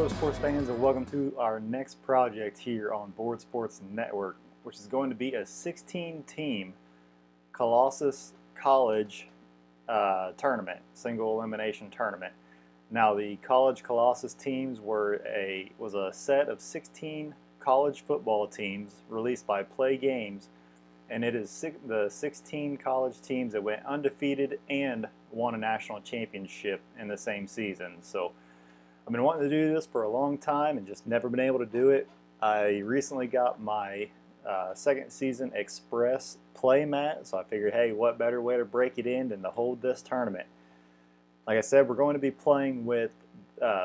Hello sports fans, and welcome to our next project here on Board Sports Network, which is going to be a 16-team Colossus college tournament, single elimination tournament. Now the college Colossus teams was a set of 16 college football teams released by Plaay Games, and it is the 16 college teams that went undefeated and won a national championship in the same season. So I've been wanting to do this for a long time and just never been able to do it. I recently got my second season Express play mat, so I figured, hey, what better way to break it in than to hold this tournament. Like I said, we're going to be playing with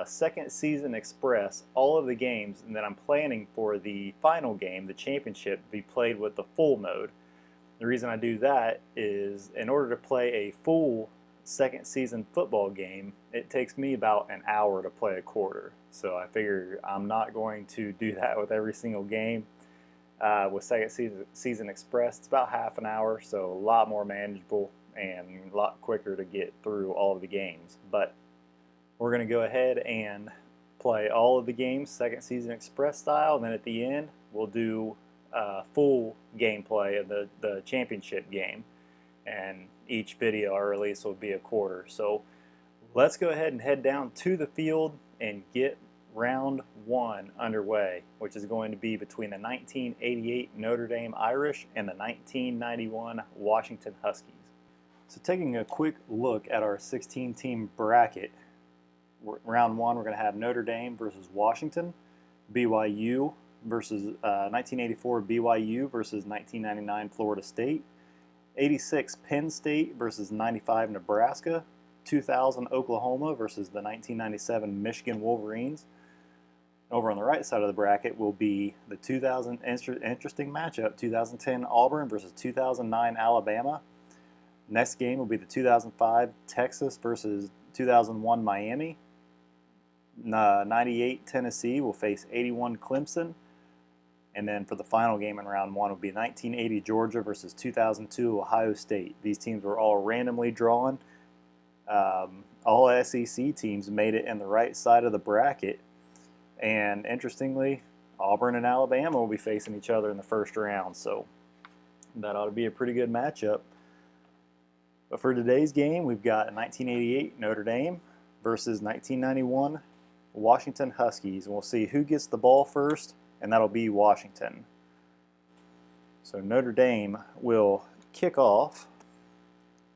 second season Express, all of the games, and then I'm planning for the final game, the championship, to be played with the full mode. The reason I do that is in order to play a full second season football game, it takes me about an hour to play a quarter. So I figure I'm not going to do that with every single game. With second season Express, it's about half an hour, so a lot more manageable and a lot quicker to get through all of the games. But we're going to go ahead and play all of the games second season Express style, and then at the end we'll do full gameplay of the championship game, and each video I release will be a quarter. So let's go ahead and head down to the field and get round one underway, which is going to be between the 1988 Notre Dame Irish and the 1991 Washington Huskies. So taking a quick look at our 16-team bracket, round one we're going to have Notre Dame versus Washington, BYU versus 1984 BYU versus 1999 Florida State, 86 Penn State versus 95 Nebraska, 2000 Oklahoma versus the 1997 Michigan Wolverines. Over on the right side of the bracket will be the 2000 interesting matchup, 2010 Auburn versus 2009 Alabama. Next game will be the 2005 Texas versus 2001 Miami. 98 Tennessee will face 81 Clemson. And then for the final game in round one will be 1980 Georgia versus 2002 Ohio State. These teams were all randomly drawn. All SEC teams made it in the right side of the bracket. And interestingly, Auburn and Alabama will be facing each other in the first round. So that ought to be a pretty good matchup. But for today's game, we've got 1988 Notre Dame versus 1991 Washington Huskies. And we'll see who gets the ball first, and that'll be Washington. So Notre Dame will kick off,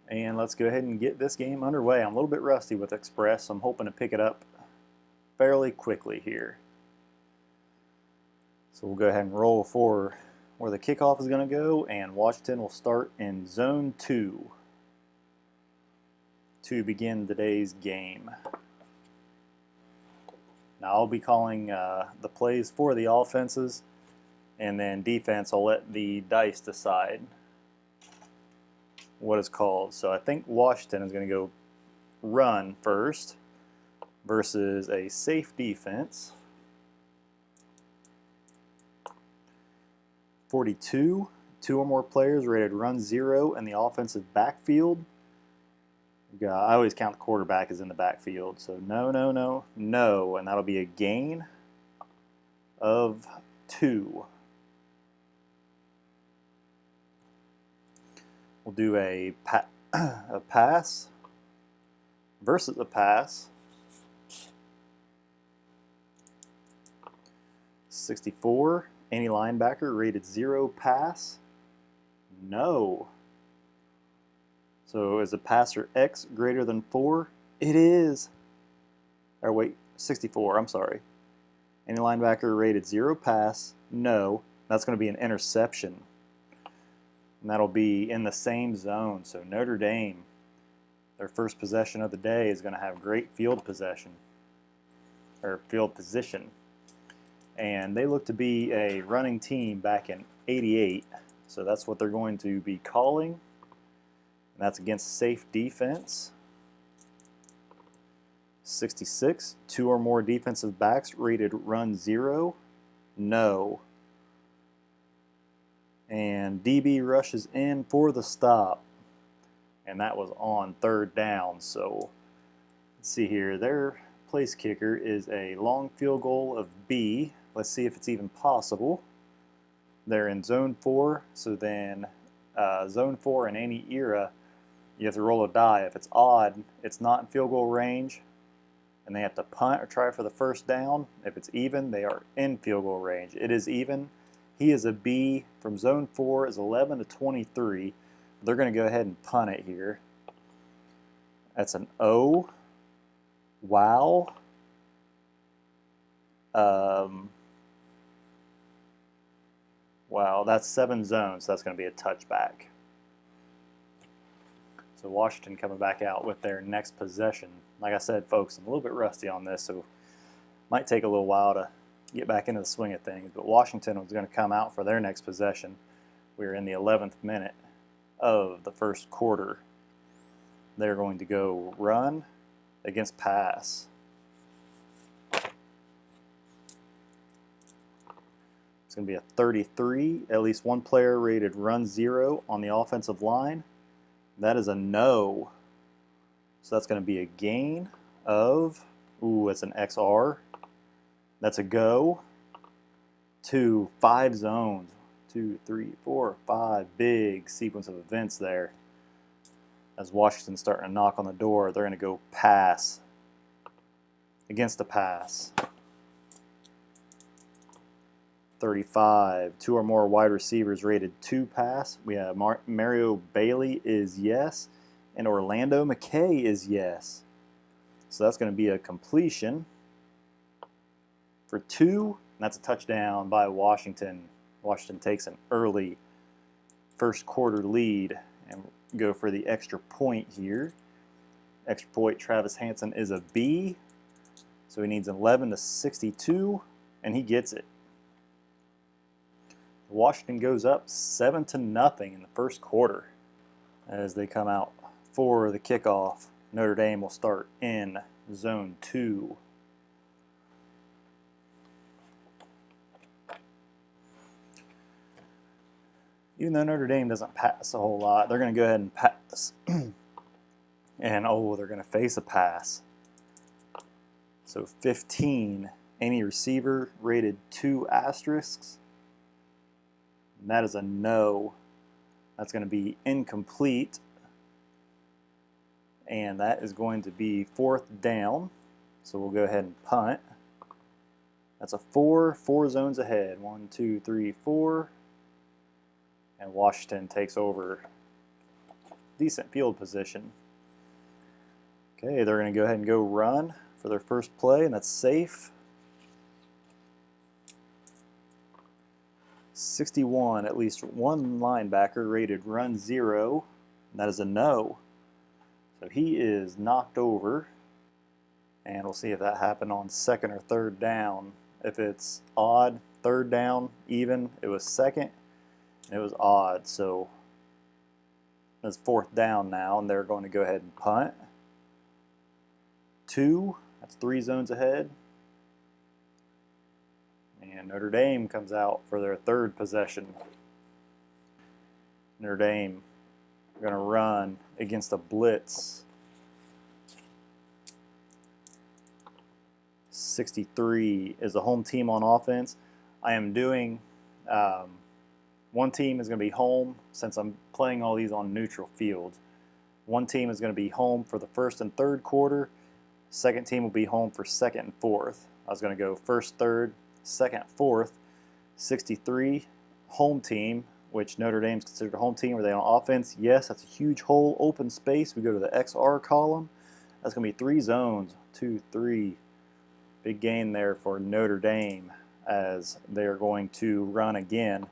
and let's go ahead and get this game underway. I'm a little bit rusty with Express, so I'm hoping to pick it up fairly quickly here. So we'll go ahead and roll for where the kickoff is going to go, and Washington will start in Zone 2 to begin today's game. Now I'll be calling the plays for the offenses, and then defense I'll let the dice decide what is called. So I think Washington is going to go run first versus a safe defense. 42, two or more players rated run 0 in the offensive backfield. I always count the quarterback as in the backfield, so no, and that'll be a gain of 2. We'll do a pass versus a pass. 64, any linebacker rated 0 pass? No. So is the passer X greater than 4? It is. Or wait, 64, I'm sorry. Any linebacker rated 0 pass? No. That's going to be an interception. And that'll be in the same zone. So Notre Dame, their first possession of the day, is going to have great field possession. Or field position. And they look to be a running team back in '88. So that's what they're going to be calling. And that's against safe defense. 66, two or more defensive backs rated run 0. No. And DB rushes in for the stop. And that was on 3rd down. So let's see here. They're place kicker is a long field goal of B. Let's see if it's even possible. They're in zone 4, so then zone 4 in any era, you have to roll a die. If it's odd, it's not in field goal range, and they have to punt or try for the first down. If it's even, they are in field goal range. It is even. He is a B. From zone 4 is 11 to 23. They're going to go ahead and punt it here. That's an O. Wow. Wow, that's 7 zones, so that's going to be a touchback. So Washington coming back out with their next possession. Like I said, folks, I'm a little bit rusty on this, so it might take a little while to get back into the swing of things. But Washington was going to come out for their next possession. We're in the 11th minute of the first quarter. They're going to go run against pass. It's going to be a 33. At least one player rated run 0 on the offensive line. That is a no. So that's going to be a gain of, ooh, it's an XR. That's a go to 5 zones. 2, 3, 4, 5. Big sequence of events there. As Washington's starting to knock on the door, they're going to go pass against the pass. 35. 2 or more wide receivers rated 2 pass. We have Mario Bailey is yes, and Orlando McKay is yes. So that's going to be a completion for 2, and that's a touchdown by Washington. Washington takes an early first quarter lead and go for the extra point here. Extra point, Travis Hansen is a B, so he needs 11 to 62, and he gets it. Washington goes up 7-0 in the first quarter. As they come out for the kickoff, Notre Dame will start in zone 2. Even though Notre Dame doesn't pass a whole lot, they're going to go ahead and pass. And oh, they're going to face a pass. So 15, any receiver rated 2 asterisks. And that is a no. That's going to be incomplete. And that is going to be 4th down. So we'll go ahead and punt. That's a 4 zones ahead. 1, 2, 3, 4. And Washington takes over decent field position. Okay, they're going to go ahead and go run for their first play, and that's safe. 61, at least one linebacker rated run 0. And that is a no. So he is knocked over. And we'll see if that happened on 2nd or 3rd down. If it's odd, 3rd down, even, it was 2nd. It was odd, so it's 4th down now, and they're going to go ahead and punt. 2, that's 3 zones ahead. And Notre Dame comes out for their 3rd possession. Notre Dame going to run against a blitz. 63 is the home team on offense. I am doing... one team is going to be home, since I'm playing all these on neutral fields. One team is going to be home for the 1st and 3rd quarter. Second team will be home for 2nd and 4th. I was going to go 1st, 3rd, 2nd, 4th. 63, home team, which Notre Dame is considered a home team. Are they on offense? Yes, that's a huge hole, open space. We go to the XR column. That's going to be 3 zones. 2, 3. Big gain there for Notre Dame as they're going to run again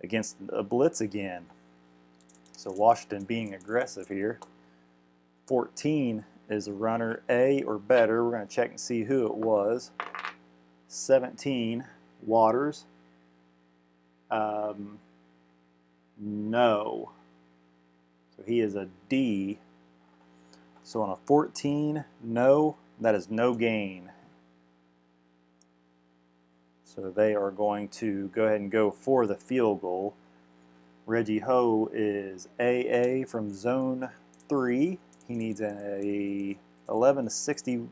against a blitz again. So Washington being aggressive here. 14 is a runner A or better. We're going to check and see who it was. 17, Waters. No. So he is a D. So on a 14, no. That is no gain. So they are going to go ahead and go for the field goal. Reggie Ho is AA from zone 3. He needs a 11 to 61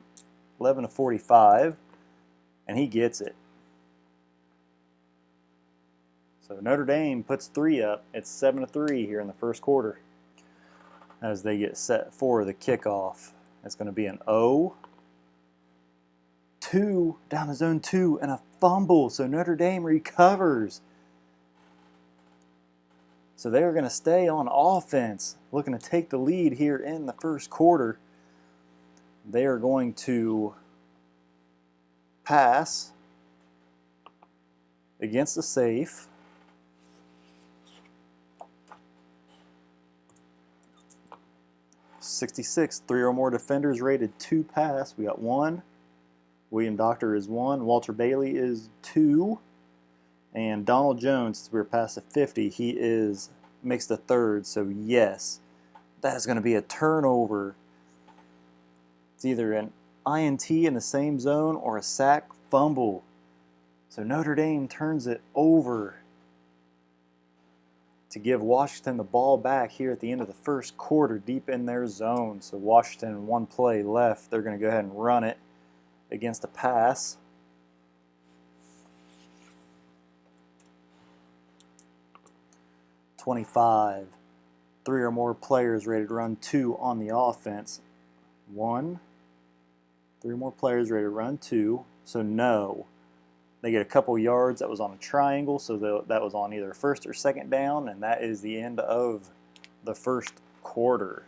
11-45, and he gets it. So Notre Dame puts 3 up. It's 7-3 here in the first quarter as they get set for the kickoff. It's going to be an 0-2 down the zone 2 and a fumble. So Notre Dame recovers. So they're going to stay on offense, looking to take the lead here in the first quarter. They are going to pass against the safe. .66, 3 or more defenders rated 2 pass. We got 1. William Doctor is 1. Walter Bailey is 2. And Donald Jones, since we're past the 50, he makes the 3rd. So yes, that is going to be a turnover. It's either an INT in the same zone or a sack fumble. So Notre Dame turns it over to give Washington the ball back here at the end of the first quarter, deep in their zone. So Washington, 1 play left. They're going to go ahead and run it against a pass. .25, 3 or more players ready to run 2 on the offense. 1, 3 or more players ready to run 2. So no. They get a couple yards. That was on a triangle, so that was on either first or second down, and that is the end of the first quarter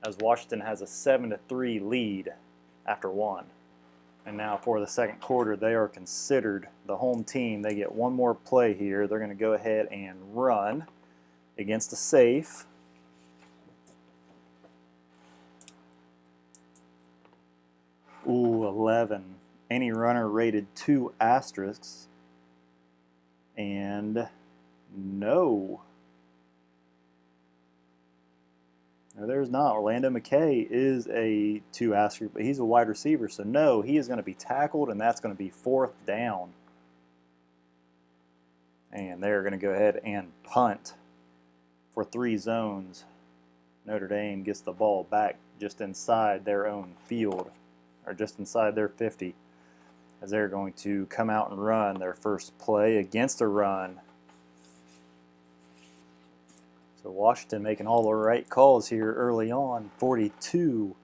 as Washington has a 7-3 lead after 1. And now for the second quarter, they are considered the home team. They get 1 more play here. They're going to go ahead and run against a safe. Ooh, 11. Any runner rated 2 asterisks. And no. No, there's not. Orlando McKay is a 2 asterisk, but he's a wide receiver. So no, he is going to be tackled, and that's going to be 4th down. And they're going to go ahead and punt for 3 zones. Notre Dame gets the ball back just inside their own field, or just inside their 50. As they're going to come out and run their first play against a run. So Washington making all the right calls here early on. 42,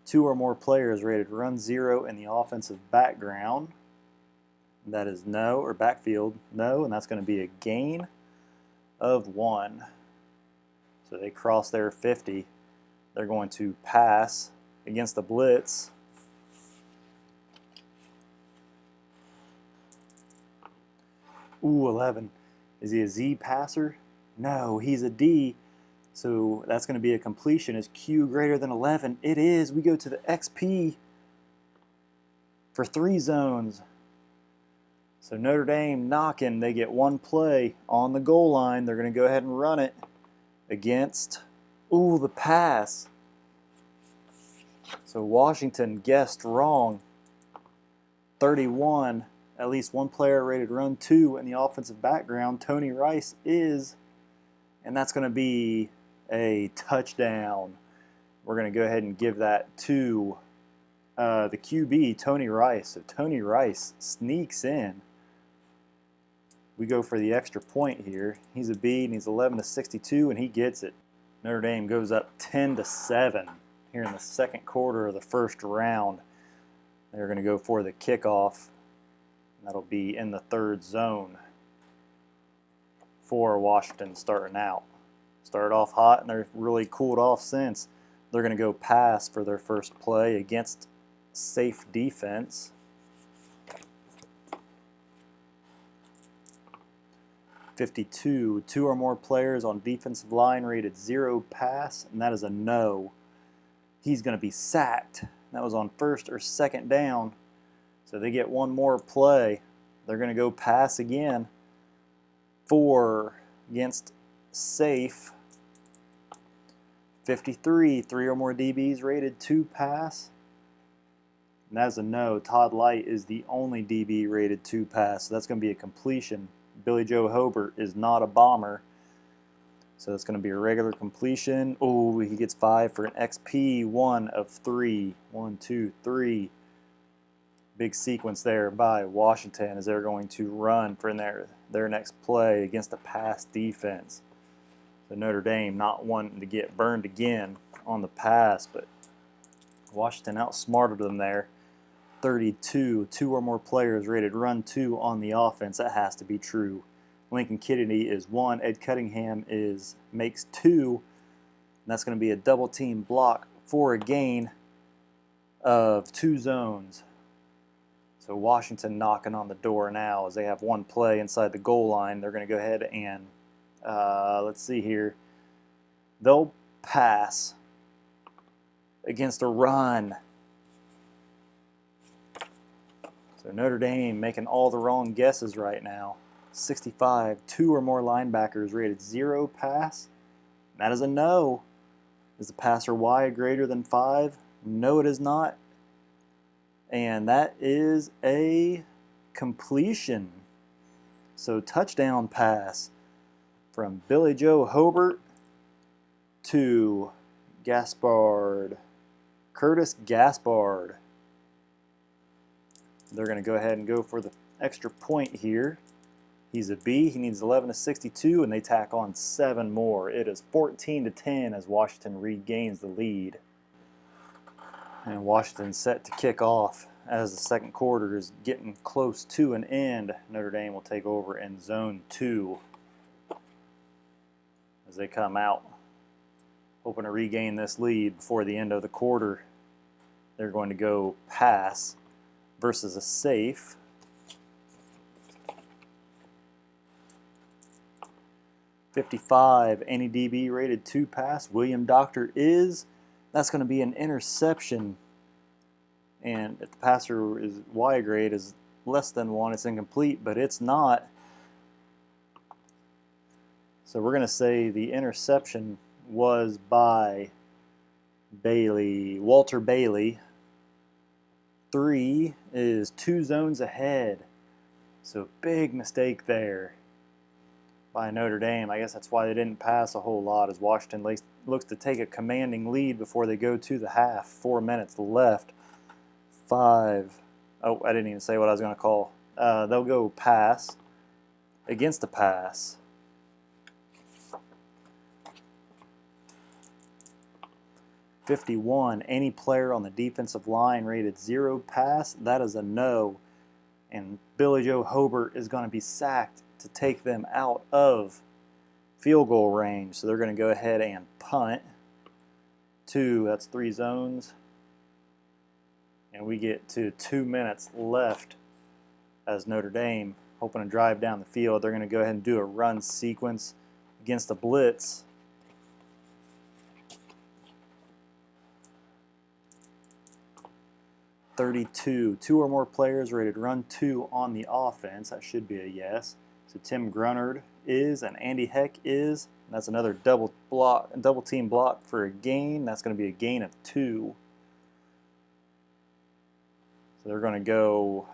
2 or more players rated to run 0 in the offensive background. That is no, or backfield, no, and that's going to be a gain of 1. So they cross their 50. They're going to pass against the blitz. Ooh, 11. Is he a Z passer? No, he's a D. So that's going to be a completion. Is Q greater than 11? It is. We go to the XP for 3 zones. So Notre Dame knocking. They get 1 play on the goal line. They're going to go ahead and run it against, ooh, the pass. So Washington guessed wrong. 31. At least 1 player rated run 2 in the offensive background. Tourney Rice is, and that's going to be a touchdown. We're going to go ahead and give that to the QB, Tourney Rice. So Tourney Rice sneaks in. We go for the extra point here. He's a B, and he's 11-62, and he gets it. Notre Dame goes up 10-7 here in the second quarter of the first round. They're going to go for the kickoff. That'll be in the 3rd zone for Washington starting out. Started off hot, and they're really cooled off since. They're going to go pass for their first play against safe defense. .52, 2 or more players on defensive line rated 0 pass, and that is a no. He's going to be sacked. That was on first or second down. So they get 1 more play. They're going to go pass again against safe. 53, 3 or more DBs rated 2 pass. And that's a no. Todd Light is the only DB rated 2 pass. So that's going to be a completion. Billy Joe Hobart is not a bomber. So it's going to be a regular completion. Oh, he gets 5 for an XP. 1 of 3. 1, 2, 3. Big sequence there by Washington as they're going to run for their next play against a pass defense. So Notre Dame not wanting to get burned again on the pass, but Washington outsmarted them there. 32, 2 or more players rated run 2 on the offense. That has to be true. Lincoln Kennedy is 1. Ed Cunningham makes 2. And that's going to be a double team block for a gain of 2 zones. So Washington knocking on the door now as they have 1 play inside the goal line. They're going to go ahead and, let's see here, they'll pass against a run. So Notre Dame making all the wrong guesses right now. 65, 2 or more linebackers rated 0 pass. That is a no. Is the passer wide greater than 5? No, it is not. And that is a completion. So touchdown pass from Billy Joe Hobart to Gaspard. Curtis Gaspard. They're going to go ahead and go for the extra point here. He's a B. He needs 11 to 62, and they tack on 7 more. It is 14-10 as Washington regains the lead. And Washington set to kick off as the second quarter is getting close to an end. Notre Dame will take over in zone 2 as they come out, hoping to regain this lead before the end of the quarter. They're going to go pass versus a safe. .55, any DB rated 2 pass. William Doctor is. That's going to be an interception. And if the passer is Y grade is less than 1, it's incomplete, but it's not. So we're going to say the interception was by Bailey, Walter Bailey. 3 is 2 zones ahead. So big mistake there by Notre Dame. I guess that's why they didn't pass a whole lot, as Washington looks to take a commanding lead before they go to the half. 4 minutes left. 5. Oh, I didn't even say what I was going to call. They'll go pass against a pass. .51, any player on the defensive line rated 0 pass. That is a no. And Billy Joe Hobart is going to be sacked to take them out of field goal range. So they're going to go ahead and punt. 2, that's 3 zones. And we get to 2 minutes left as Notre Dame, hoping to drive down the field. They're going to go ahead and do a run sequence against a blitz. .32, 2 or more players rated run 2 on the offense. That should be a yes. So Tim Grunnard is, and Andy Heck is. And that's another double team block for a gain. That's going to be a gain of 2. So they're going to go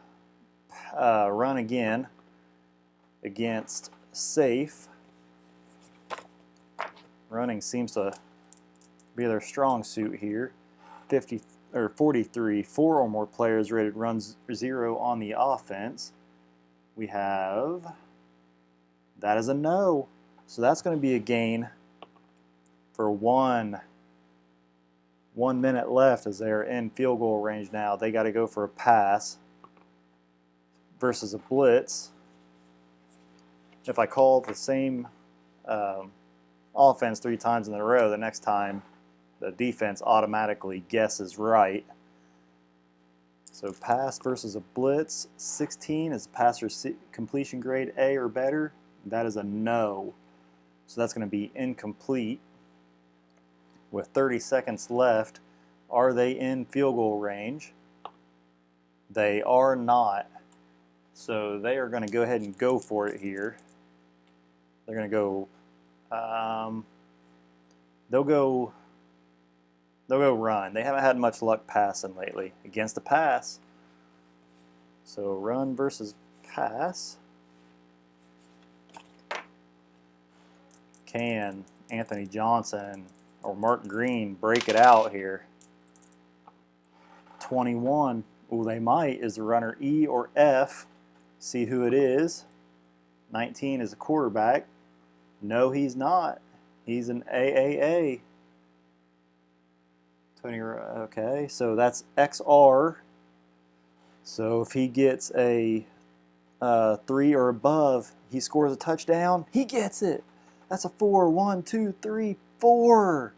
run again against safe. Running seems to be their strong suit here. 43, 4 or more players rated run 0 on the offense. We have, that is a no. So that's going to be a gain for 1 minute left as they're in field goal range now. They got to go for a pass versus a blitz. If I call the same offense 3 times in a row, the next time the defense automatically guesses right. So pass versus a blitz. 16 is passer's completion grade A or better. That is a no. So that's going to be incomplete. With 30 seconds left, are they in field goal range? They are not. So they are going to go ahead and go for it here. They're going to go, they'll go run. They haven't had much luck passing lately against the pass. So run versus pass. Can Anthony Johnson or Mark Green break it out here? 21. Ooh, they might. Is the runner E or F? See who it is. 19 is a quarterback. No, he's not. He's an AAA. Tourney, okay, so that's XR. So if he gets a 3 or above, he scores a touchdown. He gets it. That's a 4. 1, 2, 3, 4.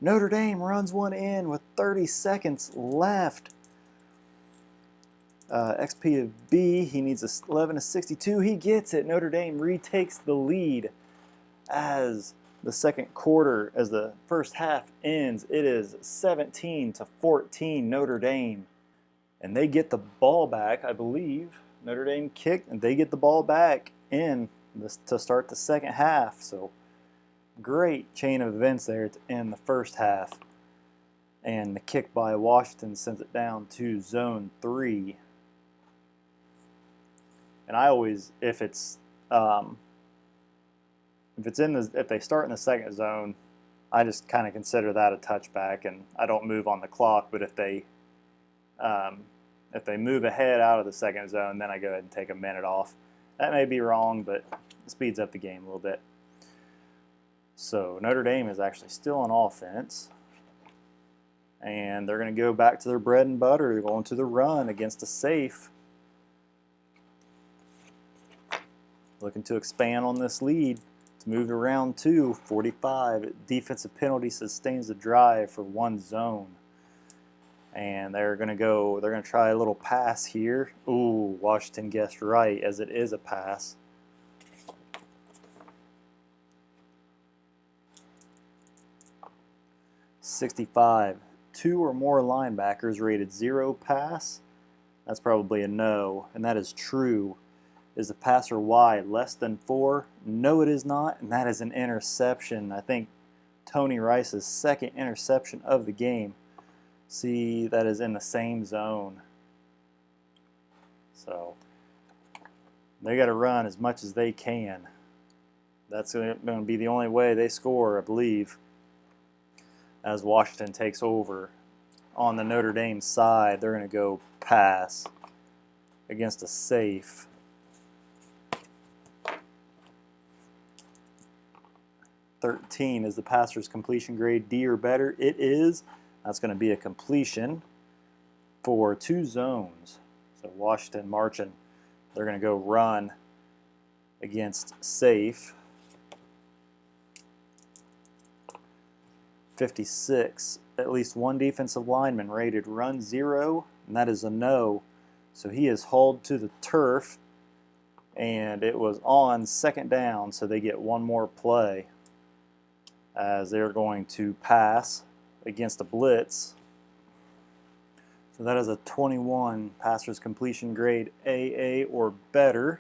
Notre Dame runs one in with 30 seconds left. XP of B, he needs a 11 to 62. He gets it. Notre Dame retakes the lead as the second quarter, as the first half ends. It is 17 to 14 Notre Dame. And they get the ball back, I believe. Notre Dame kicked, and they get the ball back in to start the second half. So great chain of events there to end the first half. And the kick by Washington sends it down to zone 3. And I always, if they start in the second zone, I just kind of consider that a touchback, and I don't move on the clock. But if they move ahead out of the second zone, then I go ahead and take a minute off. That may be wrong, but it speeds up the game a little bit. So Notre Dame is actually still on offense, and they're going to go back to their bread and butter. They're going to the run against a safe. Looking to expand on this lead. It's moved to round 2, 45. Defensive penalty sustains the drive for one zone. And they're going to try a little pass here. Ooh, Washington guessed right, as it is a pass. .65. 2 or more linebackers rated 0 pass. That's probably a no, and that is true. Is the passer wide less than 4? No, it is not, and that is an interception. I think Tony Rice's second interception of the game. See, that is in the same zone. So they got to run as much as they can. That's going to be the only way they score, I believe, as Washington takes over. On the Notre Dame side, they're going to go pass against a safe. .13 is the passer's completion grade D or better. It is. That's going to be a completion for 2 zones. So Washington marching. They're going to go run against safe. 56. At least one defensive lineman rated run 0, and that is a no. So he is hauled to the turf, and it was on second down, so they get one more play as they're going to pass against a blitz. So that is a 21 passer's completion grade AA or better.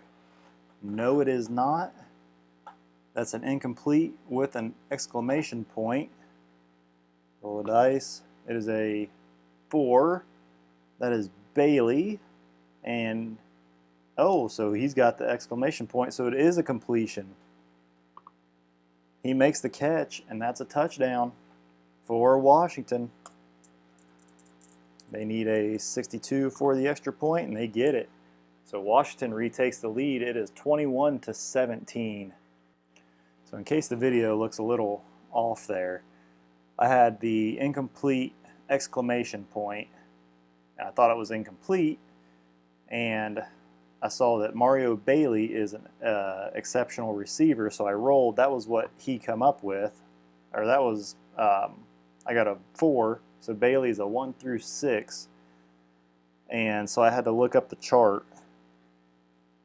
No, it is not. That's an incomplete with an exclamation point. Roll the dice. It is a 4. That is Bailey. And, oh, so he's got the exclamation point, so it is a completion. He makes the catch, and that's a touchdown for Washington. They need a 62 for the extra point, and they get it. So Washington retakes the lead. It is 21 to 17. So in case the video looks a little off there, I had the incomplete exclamation point, and I thought it was incomplete, and I saw that Mario Bailey is an exceptional receiver, so I rolled. That was what he come up with, or that was, I got a 4, so Bailey's a 1 through 6, and so I had to look up the chart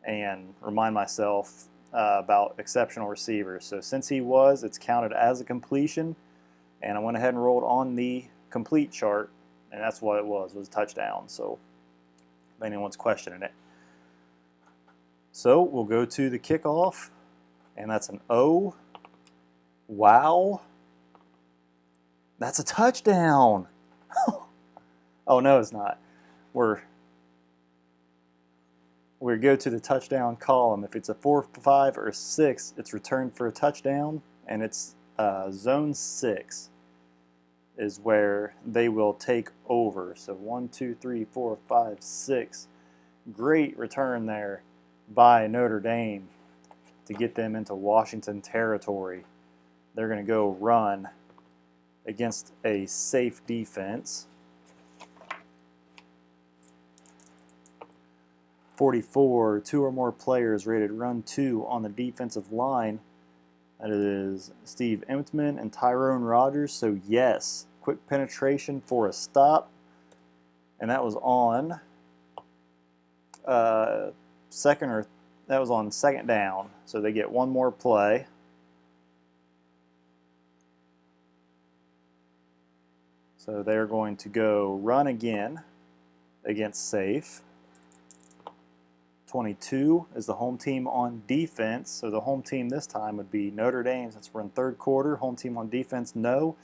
and remind myself about exceptional receivers. So since he was, it's counted as a completion, and I went ahead and rolled on the complete chart, and that's what it was a touchdown, so if anyone's questioning it. So we'll go to the kickoff, and that's an O. Wow. That's a touchdown. Oh, no, it's not. We go to the touchdown column. If it's a 4, 5, or 6, it's returned for a touchdown, and it's zone 6. is where they will take over. So 1, 2, 3, 4, 5, 6. Great return there by Notre Dame to get them into Washington territory. They're going to go run against a safe defense. 44, 2 or more players rated run 2 on the defensive line. That is Steve Emtman and Tyrone Rogers. So yes, quick penetration for a stop. And that was on second down. So they get one more play. So they're going to go run again against safe. 22 is the home team on defense. So the home team this time would be Notre Dame, since we're in third quarter. Home team on defense, no.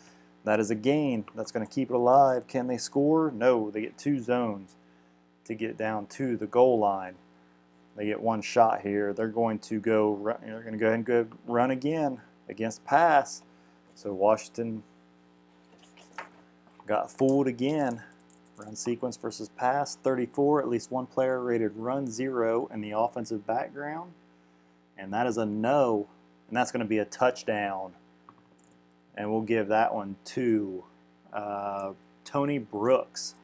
That is a gain. That's going to keep it alive. Can they score? No. They get 2 zones to get down to the goal line. They get 1 shot here. They're going to go ahead and run again against pass. So Washington got fooled again. Run sequence versus pass. 34, at least one player rated run 0 in the offensive background. And that is a no. And that's going to be a touchdown. And we'll give that one to Tony Brooks.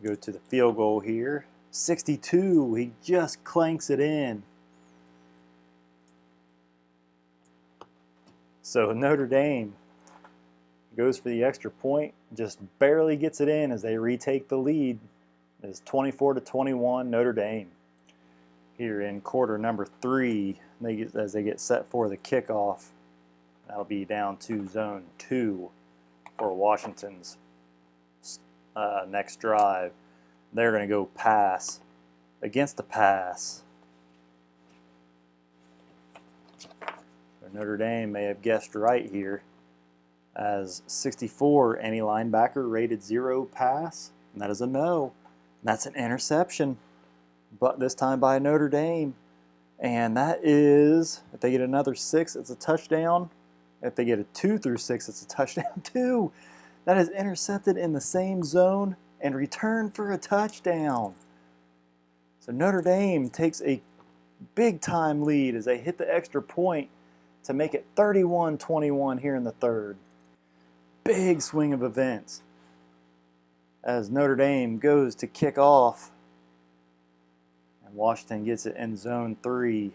Go to the field goal here. 62, he just clanks it in. So Notre Dame goes for the extra point, just barely gets it in as they retake the lead. It's 24-21 Notre Dame. Here in quarter number 3, as they get set for the kickoff. That'll be down to zone 2 for Washington's next drive. They're going to go pass against the pass. So Notre Dame may have guessed right here, as 64, any linebacker rated 0 pass, and that is a no. That's an interception, but this time by Notre Dame. And that is, if they get another 6, it's a touchdown. If they get a 2 through 6, it's a touchdown too. That is intercepted in the same zone and returned for a touchdown. So Notre Dame takes a big-time lead as they hit the extra point to make it 31-21 here in the third. Big swing of events as Notre Dame goes to kick off. And Washington gets it in zone 3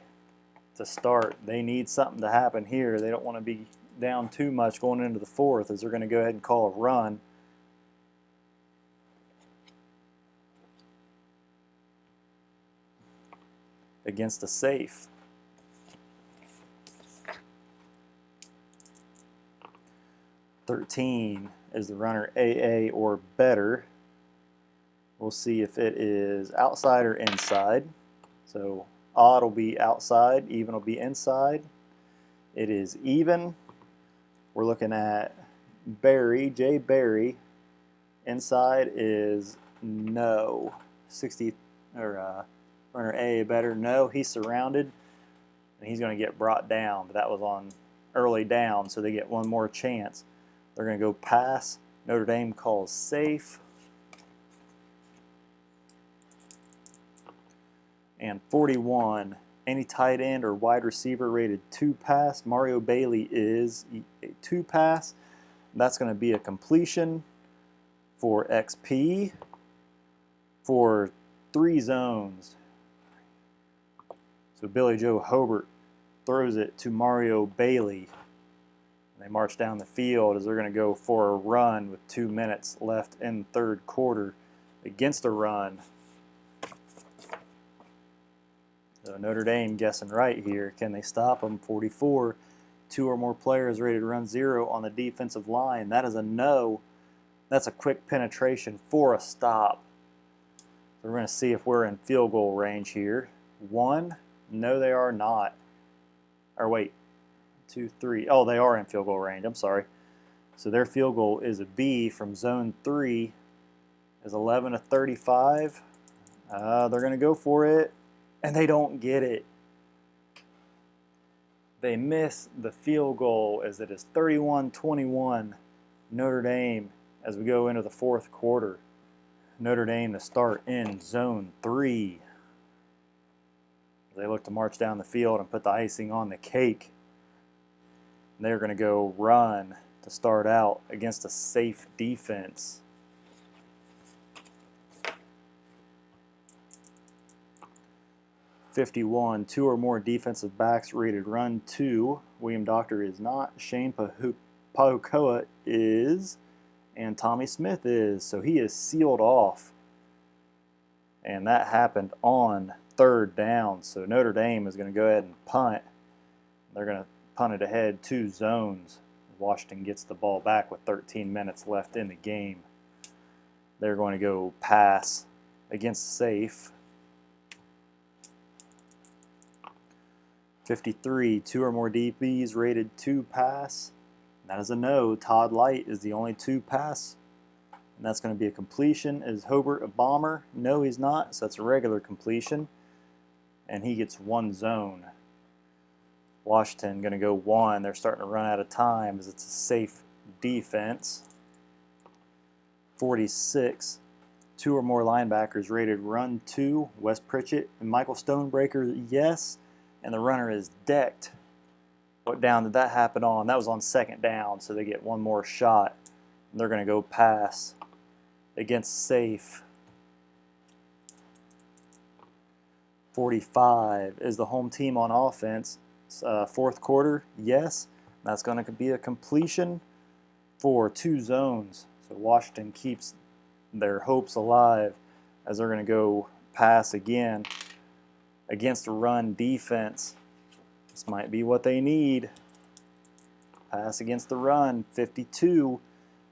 to start. They need something to happen here. They don't want to be down too much going into the fourth, as they're going to go ahead and call a run. Against a safe. .13 is the runner AA or better. We'll see if it is outside or inside. So odd will be outside, even will be inside. It is even. We're looking at Barry, Jay Barry. Inside is no. 60 or runner A better, no. He's surrounded and he's going to get brought down, but that was on early down, so they get one more chance. They're going to go pass. Notre Dame calls safe. And 41, any tight end or wide receiver rated 2 pass. Mario Bailey is a 2 pass. That's going to be a completion for XP for 3 zones. So Billy Joe Hobart throws it to Mario Bailey. They march down the field as they're going to go for a run with 2 minutes left in the third quarter against a run. So Notre Dame guessing right here. Can they stop them? 44. 2 or more players rated run 0 on the defensive line. That is a no. That's a quick penetration for a stop. So we're going to see if we're in field goal range here. 1. No, they are not. Or wait. 2, 3. Oh, they are in field goal range. I'm sorry. So their field goal is a B from zone 3. Is 11-35. They're going to go for it, and they don't get it. They miss the field goal as it is 31-21 Notre Dame, as we go into the fourth quarter, Notre Dame to start in zone 3. They look to march down the field and put the icing on the cake. They're going to go run to start out against a safe defense. '51, 2 or more defensive backs rated run 2. William Doctor is not. Shane Pahukoa is. And Tommy Smith is. So he is sealed off. And that happened on 3rd down. So Notre Dame is going to go ahead and punt. They're going to punt it ahead 2 zones. Washington gets the ball back with 13 minutes left in the game. They're going to go pass against safe. 53, 2 or more DBs rated 2 pass. That is a no. Todd Light is the only 2 pass. And that's going to be a completion. Is Hobart a bomber? No, he's not. So that's a regular completion. And he gets 1 zone. Washington going to go 1. They're starting to run out of time as it's a safe defense. 46, 2 or more linebackers rated run 2. Wes Pritchett and Michael Stonebreaker, yes. And the runner is decked. What down did that happen on? That was on 2nd down, so they get 1 more shot. And they're going to go pass against safe. 45 is the home team on offense. 4th quarter, yes. That's going to be a completion for 2 zones. So Washington keeps their hopes alive as they're going to go pass again against a run defense. This might be what they need. Pass against the run. 52,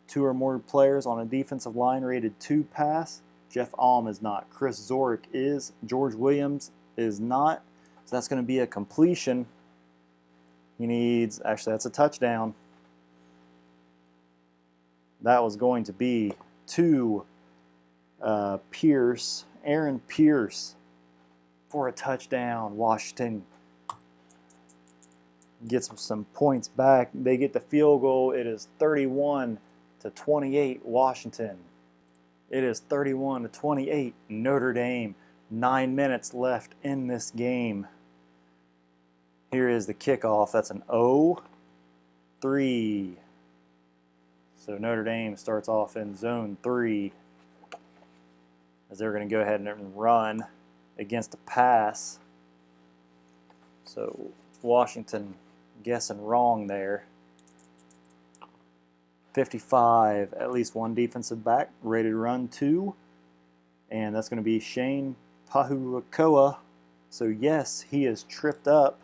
2 or more players on a defensive line rated 2 pass. Jeff Alm is not. Chris Zorick is. George Williams is not. So that's going to be a completion. He needs, actually that's a touchdown. That was going to be to Pierce, Aaron Pierce, for a touchdown. Washington gets some points back. They get the field goal. It is 31-28 Washington. It is 31-28 Notre Dame. 9 minutes left in this game. Here is the kickoff. That's an 0-3. So Notre Dame starts off in zone 3 as they're going to go ahead and run against a pass. So Washington guessing wrong there. 55, at least 1 defensive back, rated run 2. And that's going to be Shane Pahukoa. So yes, he is tripped up.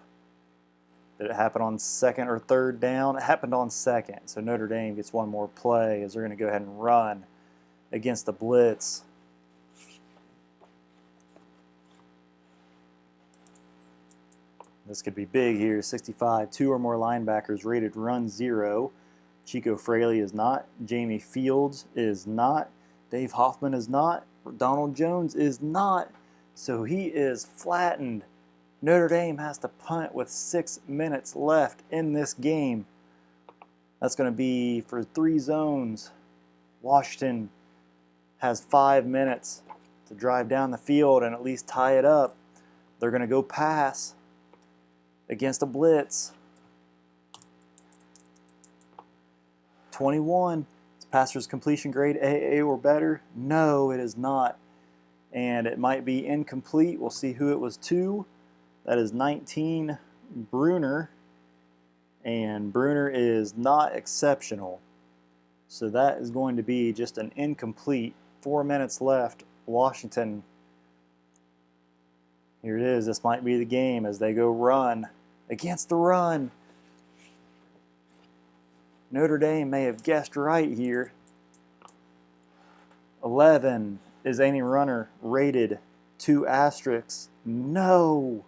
Did it happen on 2nd or 3rd down? It happened on 2nd. So Notre Dame gets 1 more play as they're going to go ahead and run against the blitz. This could be big here. 65, 2 or more linebackers rated run 0. Chico Fraley is not. Jamie Fields is not. Dave Hoffman is not. Donald Jones is not. So he is flattened. Notre Dame has to punt with 6 minutes left in this game. That's going to be for 3 zones. Washington has 5 minutes to drive down the field and at least tie it up. They're going to go pass against a blitz. 21. Is passer's completion grade AA or better? No, it is not. And it might be incomplete. We'll see who it was to. That is 19, Bruner. And Bruner is not exceptional. So that is going to be just an incomplete. 4 minutes left. Washington. Here it is. This might be the game as they go run against the run. Notre Dame may have guessed right here. 11 is any runner rated 2 asterisks. No.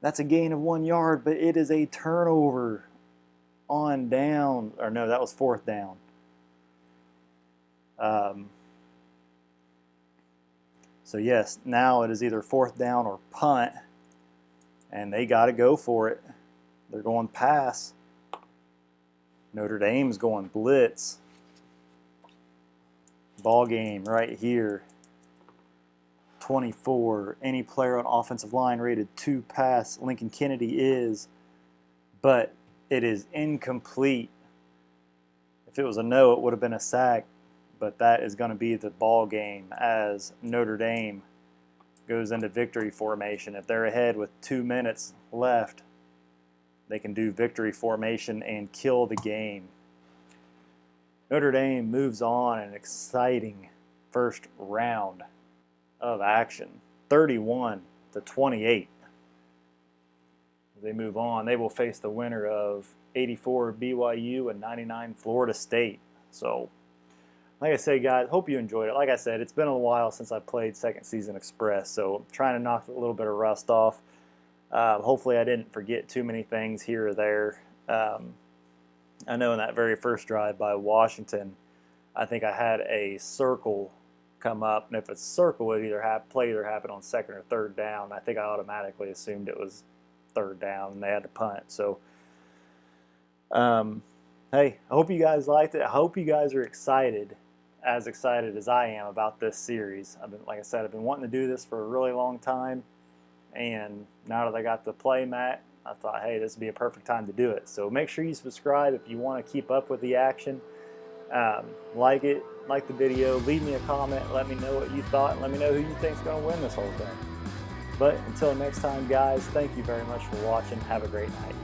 That's a gain of 1 yard, but it is a turnover on down. Or no, that was 4th down. So yes, now it is either 4th down or punt. And they got to go for it. They're going pass. Notre Dame's going blitz. Ball game right here. 24. Any player on offensive line rated 2 pass. Lincoln Kennedy is, but it is incomplete. If it was a no, it would have been a sack, but that is going to be the ball game as Notre Dame goes into victory formation. If they're ahead with 2 minutes left, they can do victory formation and kill the game. Notre Dame moves on an exciting first round of action, 31-28. As they move on, they will face the winner of 84 BYU and 99 Florida State. So, like I said, guys, hope you enjoyed it. Like I said, it's been a while since I played Second Season Express, so I'm trying to knock a little bit of rust off. Hopefully I didn't forget too many things here or there. I know in that very first drive by Washington, I think I had a circle come up, and if it's circle, it play either happened on second or third down. I think I automatically assumed it was third down, and they had to punt. So, hey, I hope you guys liked it. I hope you guys are excited as I am about this series. Like I said, I've been wanting to do this for a really long time, and now that I got the play mat, I thought, hey, this would be a perfect time to do it. So make sure you subscribe if you want to keep up with the action. Like the video, leave me a comment, let me know what you thought, and let me know who you think is going to win this whole thing. But until next time, guys, thank you very much for watching. Have a great night.